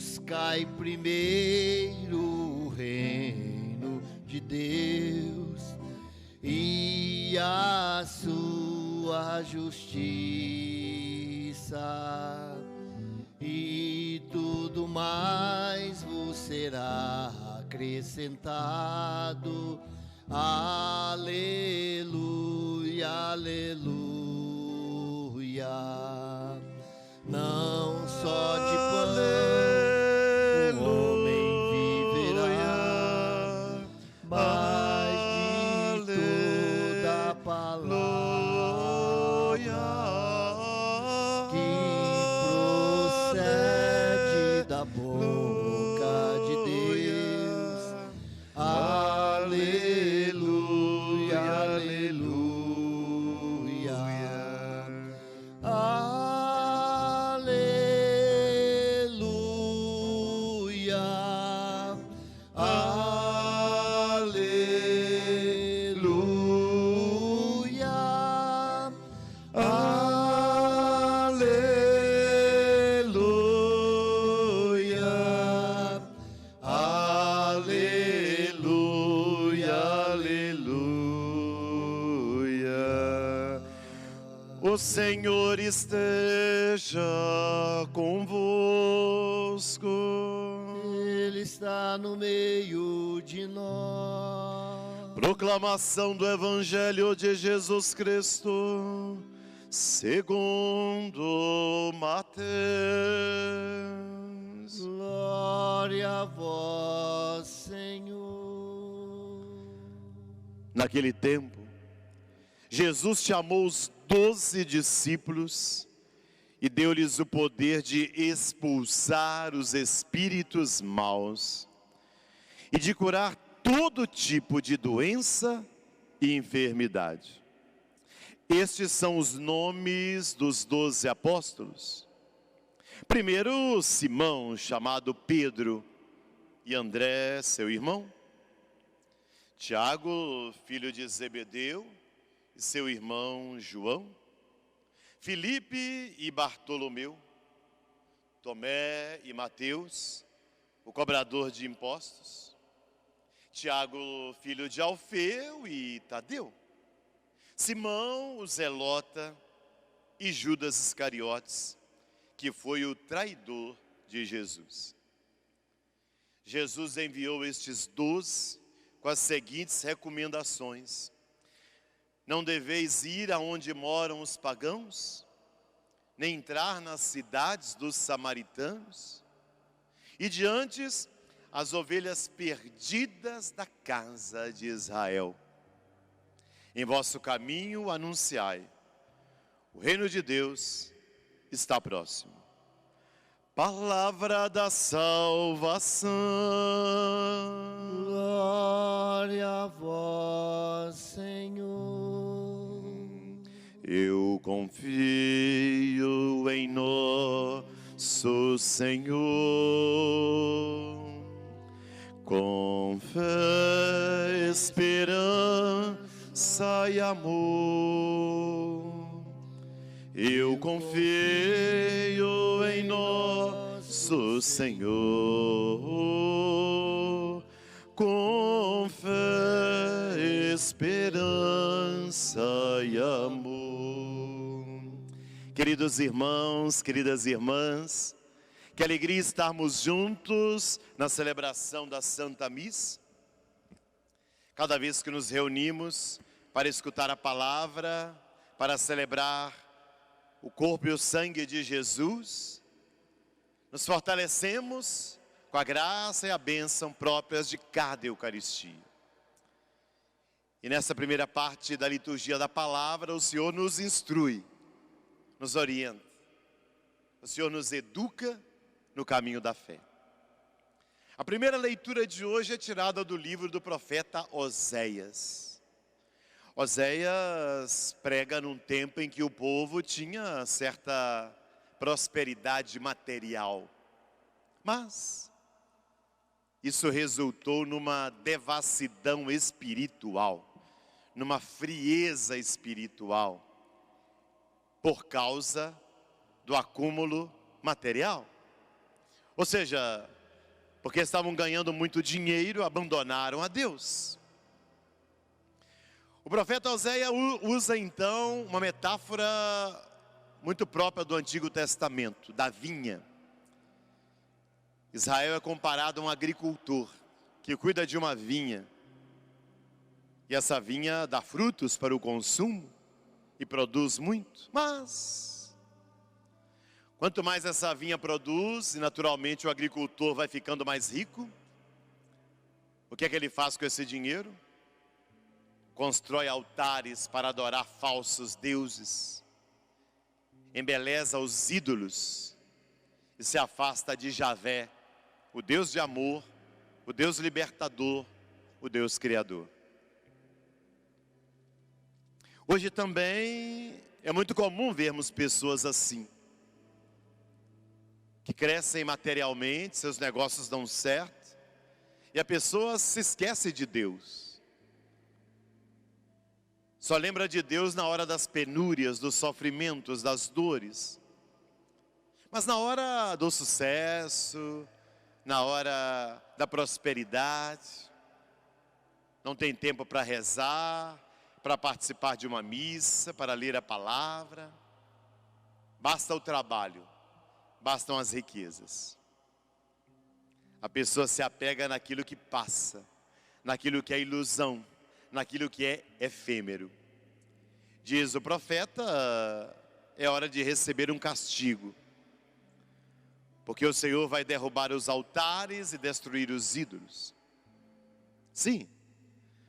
buscai primeiro o reino de Deus e a sua justiça, e tudo mais vos será acrescentado. Aleluia, aleluia. Não só de pão o homem viverá, mas de toda a palavra que procede da boca de Deus. Aleluia, aleluia. O Senhor esteja convosco. Ele está no meio de nós. Proclamação do Evangelho de Jesus Cristo, segundo Mateus. Glória a vós, Senhor. Naquele tempo, Jesus chamou os 12 discípulos e deu-lhes o poder de expulsar os espíritos maus e de curar todo tipo de doença e enfermidade. Estes são os nomes dos 12 apóstolos. Primeiro, Simão, chamado Pedro, e André, seu irmão. Tiago, filho de Zebedeu, e seu irmão João. Filipe e Bartolomeu. Tomé e Mateus, o cobrador de impostos. Tiago, filho de Alfeu, e Tadeu. Simão, o zelota, e Judas Iscariotes, que foi o traidor de Jesus. Jesus enviou estes 12 com as seguintes recomendações: não deveis ir aonde moram os pagãos, nem entrar nas cidades dos samaritanos, e diante as ovelhas perdidas da casa de Israel. Em vosso caminho anunciai: o reino de Deus está próximo. Palavra da salvação. Glória a vós, Senhor. Eu confio em nosso Senhor, com fé, esperança e amor. Eu confio em nosso Senhor, com fé, esperança e amor. Queridos irmãos, queridas irmãs, que alegria estarmos juntos na celebração da Santa Missa. Cada vez que nos reunimos para escutar a palavra, para celebrar o corpo e o sangue de Jesus, nos fortalecemos com a graça e a bênção próprias de cada Eucaristia. E nessa primeira parte da liturgia da palavra, o Senhor nos instrui, nos orienta. O Senhor nos educa no caminho da fé. A primeira leitura de hoje é tirada do livro do profeta Oséias. Oséias prega num tempo em que o povo tinha certa prosperidade material, mas isso resultou numa devassidão espiritual, numa frieza espiritual, por causa do acúmulo material. Ou seja, porque estavam ganhando muito dinheiro, abandonaram a Deus. O profeta Oséias usa então uma metáfora muito própria do Antigo Testamento, da vinha. Israel é comparado a um agricultor que cuida de uma vinha. E essa vinha dá frutos para o consumo e produz muito. Mas, quanto mais essa vinha produz, e naturalmente o agricultor vai ficando mais rico, o que é que ele faz com esse dinheiro? Constrói altares para adorar falsos deuses, embeleza os ídolos e se afasta de Javé, o Deus de amor, o Deus libertador, o Deus criador. Hoje também é muito comum vermos pessoas assim, que crescem materialmente, seus negócios dão certo, e a pessoa se esquece de Deus. Só lembra de Deus na hora das penúrias, dos sofrimentos, das dores. Mas na hora do sucesso, na hora da prosperidade, não tem tempo para rezar, para participar de uma missa, para ler a palavra. Basta o trabalho, bastam as riquezas. A pessoa se apega naquilo que passa, naquilo que é ilusão, naquilo que é efêmero. Diz o profeta, é hora de receber um castigo, porque o Senhor vai derrubar os altares e destruir os ídolos. Sim,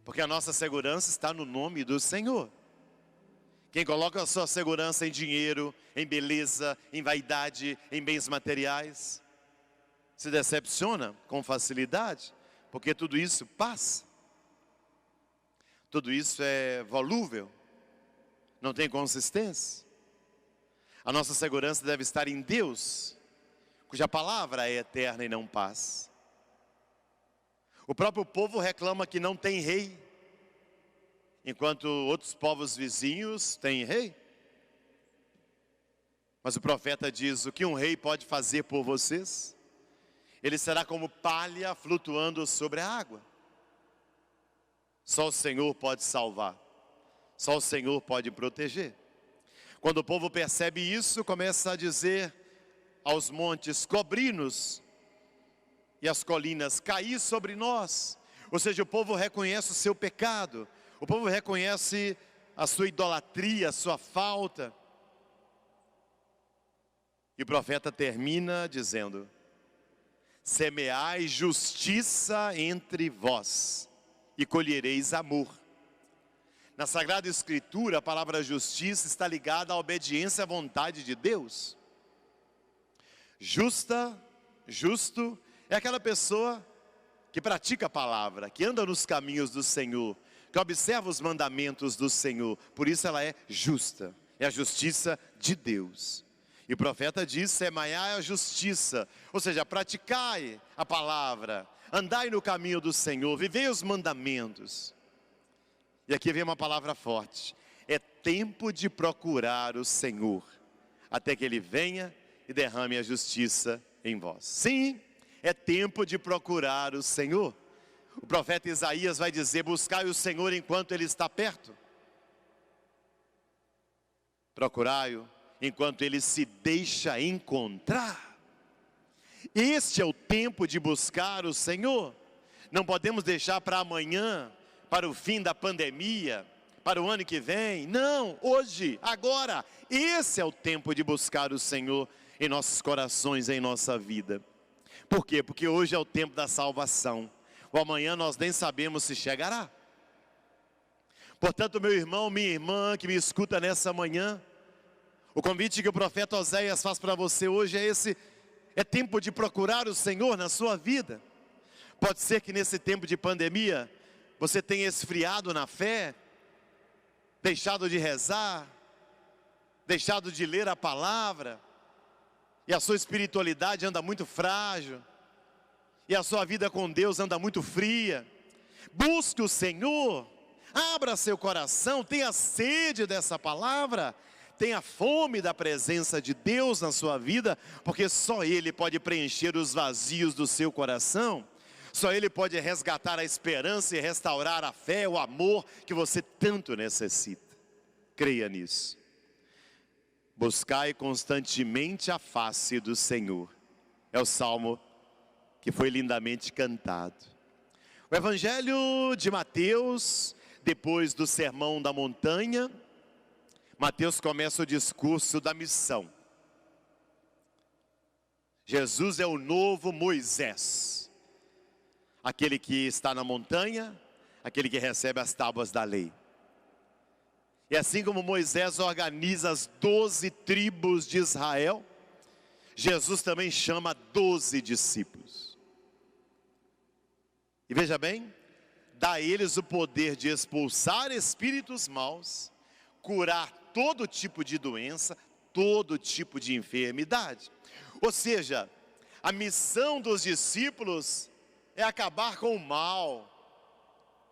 porque a nossa segurança está no nome do Senhor. Quem coloca a sua segurança em dinheiro, em beleza, em vaidade, em bens materiais, se decepciona com facilidade, porque tudo isso passa. Tudo isso é volúvel, não tem consistência. A nossa segurança deve estar em Deus, cuja palavra é eterna e não passa. O próprio povo reclama que não tem rei, enquanto outros povos vizinhos têm rei. Mas o profeta diz, o que um rei pode fazer por vocês? Ele será como palha flutuando sobre a água. Só o Senhor pode salvar, só o Senhor pode proteger. Quando o povo percebe isso, começa a dizer aos montes, cobri-nos, e às colinas, caí sobre nós. Ou seja, o povo reconhece o seu pecado, o povo reconhece a sua idolatria, a sua falta. E o profeta termina dizendo, semeai justiça entre vós, e colhereis amor. Na Sagrada Escritura, a palavra justiça está ligada à obediência à vontade de Deus. Justo, é aquela pessoa que pratica a palavra, que anda nos caminhos do Senhor, que observa os mandamentos do Senhor. Por isso ela é justa, é a justiça de Deus. E o profeta diz, semeai a justiça, ou seja, praticai a palavra, andai no caminho do Senhor, vivei os mandamentos. E aqui vem uma palavra forte, é tempo de procurar o Senhor, até que Ele venha e derrame a justiça em vós. Sim, é tempo de procurar o Senhor. O profeta Isaías vai dizer, buscai o Senhor enquanto Ele está perto. Procurai-o enquanto Ele se deixa encontrar. Este é o tempo de buscar o Senhor. Não podemos deixar para amanhã, para o fim da pandemia, para o ano que vem. Não, hoje, agora. Esse é o tempo de buscar o Senhor em nossos corações, em nossa vida. Por quê? Porque hoje é o tempo da salvação. O amanhã nós nem sabemos se chegará. Portanto, meu irmão, minha irmã que me escuta nessa manhã, o convite que o profeta Oséias faz para você hoje é esse: é tempo de procurar o Senhor na sua vida. Pode ser que nesse tempo de pandemia você tenha esfriado na fé, deixado de rezar, deixado de ler a palavra, e a sua espiritualidade anda muito frágil, e a sua vida com Deus anda muito fria. Busque o Senhor, abra seu coração, tenha sede dessa palavra, tenha fome da presença de Deus na sua vida, porque só Ele pode preencher os vazios do seu coração. Só Ele pode resgatar a esperança e restaurar a fé, o amor que você tanto necessita. Creia nisso. Buscai constantemente a face do Senhor. É o salmo que foi lindamente cantado. O Evangelho de Mateus, depois do Sermão da Montanha, Mateus começa o discurso da missão. Jesus é o novo Moisés, aquele que está na montanha, aquele que recebe as tábuas da lei. E assim como Moisés organiza as 12 tribos de Israel, Jesus também chama 12 discípulos. E veja bem, dá a eles o poder de expulsar espíritos maus, curar todo tipo de doença, todo tipo de enfermidade. Ou seja, a missão dos discípulos é acabar com o mal,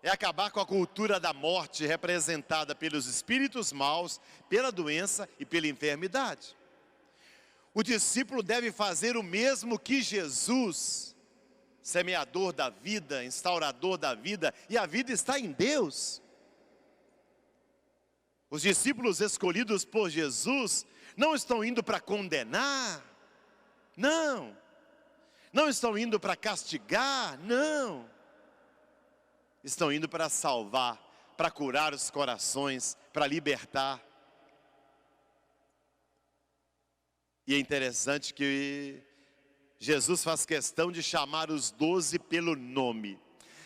é acabar com a cultura da morte representada pelos espíritos maus, pela doença e pela enfermidade. O discípulo deve fazer o mesmo que Jesus, semeador da vida, instaurador da vida, e a vida está em Deus. Os discípulos escolhidos por Jesus não estão indo para condenar, não estão indo para castigar, não. Estão indo para salvar, para curar os corações, para libertar. E é interessante que Jesus faz questão de chamar os 12 pelo nome.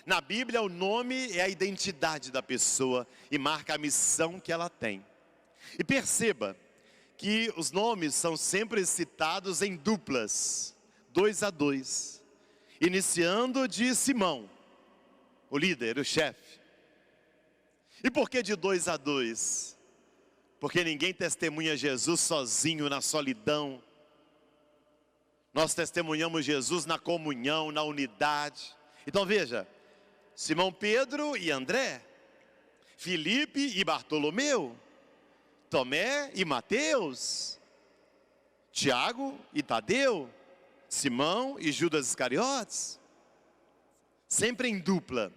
Na Bíblia, o nome é a identidade da pessoa e marca a missão que ela tem. E perceba que os nomes são sempre citados em duplas, 2 a 2. Iniciando de Simão, o líder, o chefe. E por que de 2 a 2? Porque ninguém testemunha Jesus sozinho na solidão. Nós testemunhamos Jesus na comunhão, na unidade. Então veja, Simão Pedro e André, Filipe e Bartolomeu, Tomé e Mateus, Tiago e Tadeu, Simão e Judas Iscariotes, sempre em dupla,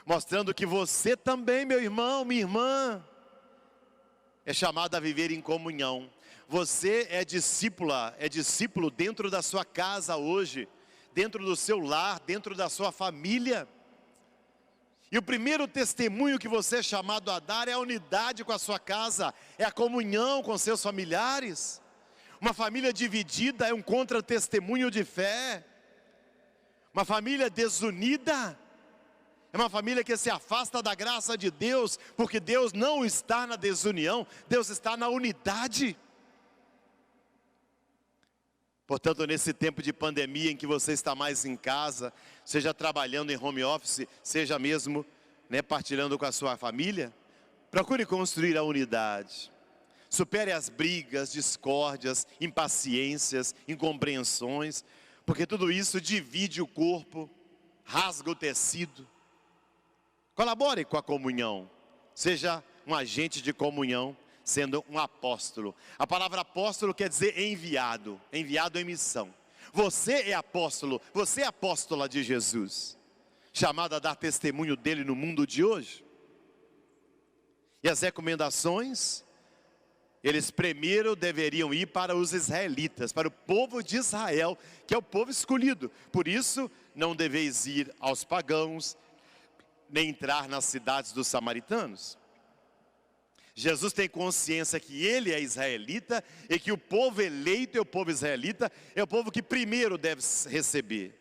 mostrando que você também, meu irmão, minha irmã, é chamado a viver em comunhão. Você é discípula, é discípulo dentro da sua casa hoje, dentro do seu lar, dentro da sua família. E o primeiro testemunho que você é chamado a dar é a unidade com a sua casa, é a comunhão com seus familiares. Uma família dividida é um contra-testemunho de fé. Uma família desunida é uma família que se afasta da graça de Deus, porque Deus não está na desunião, Deus está na unidade. Portanto, nesse tempo de pandemia em que você está mais em casa, seja trabalhando em home office, seja mesmo partilhando com a sua família, procure construir a unidade. Supere as brigas, discórdias, impaciências, incompreensões, porque tudo isso divide o corpo, rasga o tecido. Colabore com a comunhão, seja um agente de comunhão, sendo um apóstolo. A palavra apóstolo quer dizer enviado, enviado em missão. Você é apóstolo, você é apóstola de Jesus, chamado a dar testemunho dele no mundo de hoje. E as recomendações, eles primeiro deveriam ir para os israelitas, para o povo de Israel, que é o povo escolhido. Por isso, não deveis ir aos pagãos, nem entrar nas cidades dos samaritanos. Jesus tem consciência que ele é israelita e que o povo eleito e o povo israelita é o povo que primeiro deve receber.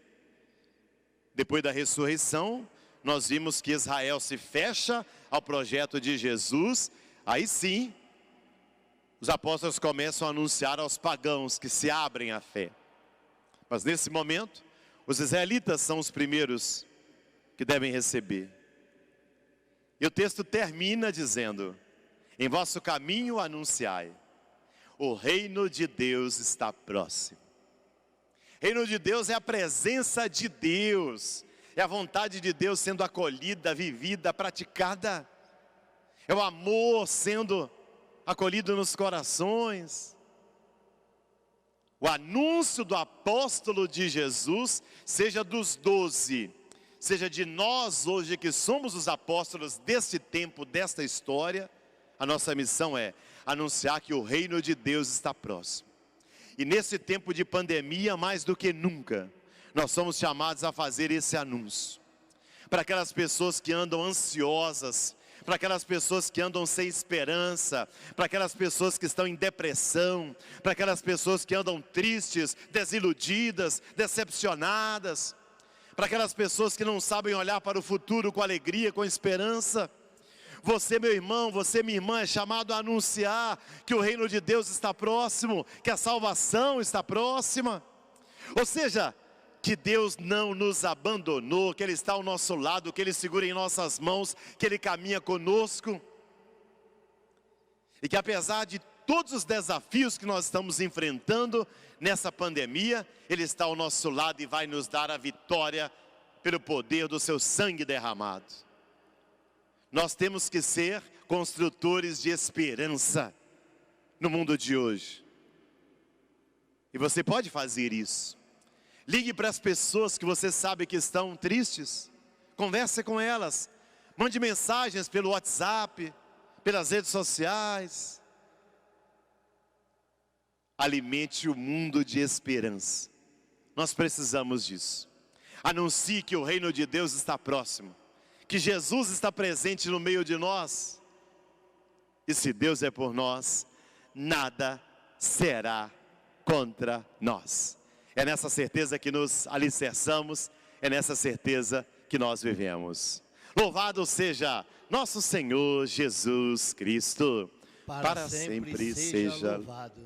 Depois da ressurreição, nós vimos que Israel se fecha ao projeto de Jesus. Aí sim, os apóstolos começam a anunciar aos pagãos que se abrem à fé. Mas nesse momento, os israelitas são os primeiros que devem receber. E o texto termina dizendo: em vosso caminho anunciai, o reino de Deus está próximo. Reino de Deus é a presença de Deus, é a vontade de Deus sendo acolhida, vivida, praticada. É o amor sendo acolhido nos corações. O anúncio do apóstolo de Jesus, seja dos 12, seja de nós hoje que somos os apóstolos deste tempo, desta história, a nossa missão é anunciar que o reino de Deus está próximo. E nesse tempo de pandemia, mais do que nunca, nós somos chamados a fazer esse anúncio. Para aquelas pessoas que andam ansiosas, para aquelas pessoas que andam sem esperança, para aquelas pessoas que estão em depressão, para aquelas pessoas que andam tristes, desiludidas, decepcionadas, para aquelas pessoas que não sabem olhar para o futuro com alegria, com esperança. Você, meu irmão, você, minha irmã, é chamado a anunciar que o reino de Deus está próximo, que a salvação está próxima. Ou seja, que Deus não nos abandonou, que Ele está ao nosso lado, que Ele segura em nossas mãos, que Ele caminha conosco. E que apesar de todos os desafios que nós estamos enfrentando nessa pandemia, Ele está ao nosso lado e vai nos dar a vitória pelo poder do seu sangue derramado. Nós temos que ser construtores de esperança no mundo de hoje. E você pode fazer isso. Ligue para as pessoas que você sabe que estão tristes. Converse com elas. Mande mensagens pelo WhatsApp, pelas redes sociais. Alimente o mundo de esperança. Nós precisamos disso. Anuncie que o reino de Deus está próximo. Que Jesus está presente no meio de nós. E se Deus é por nós, nada será contra nós. É nessa certeza que nos alicerçamos, é nessa certeza que nós vivemos. Louvado seja nosso Senhor Jesus Cristo, para sempre seja louvado.